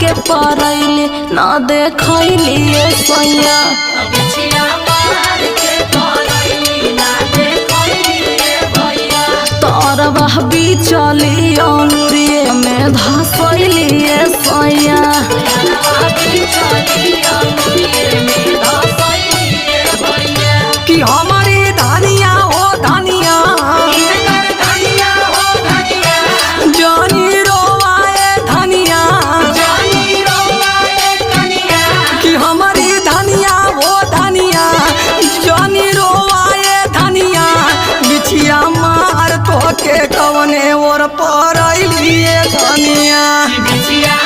के परैली ना देखैलिए सैया बिछिया मार के परैली ना देखैलिए भैया तरवा बिचली अंगुरिये में धसैलिए सैया बिचली अंगुरिये में धसैलिए भैया कि हमारी धनिया हो धनिया जानी रोवाए धनिया कि हमारी धनिया वो धनिया जानी रोवाए धनिया बिछिया मार तो के कवने और परैलिए धनिया बिछिया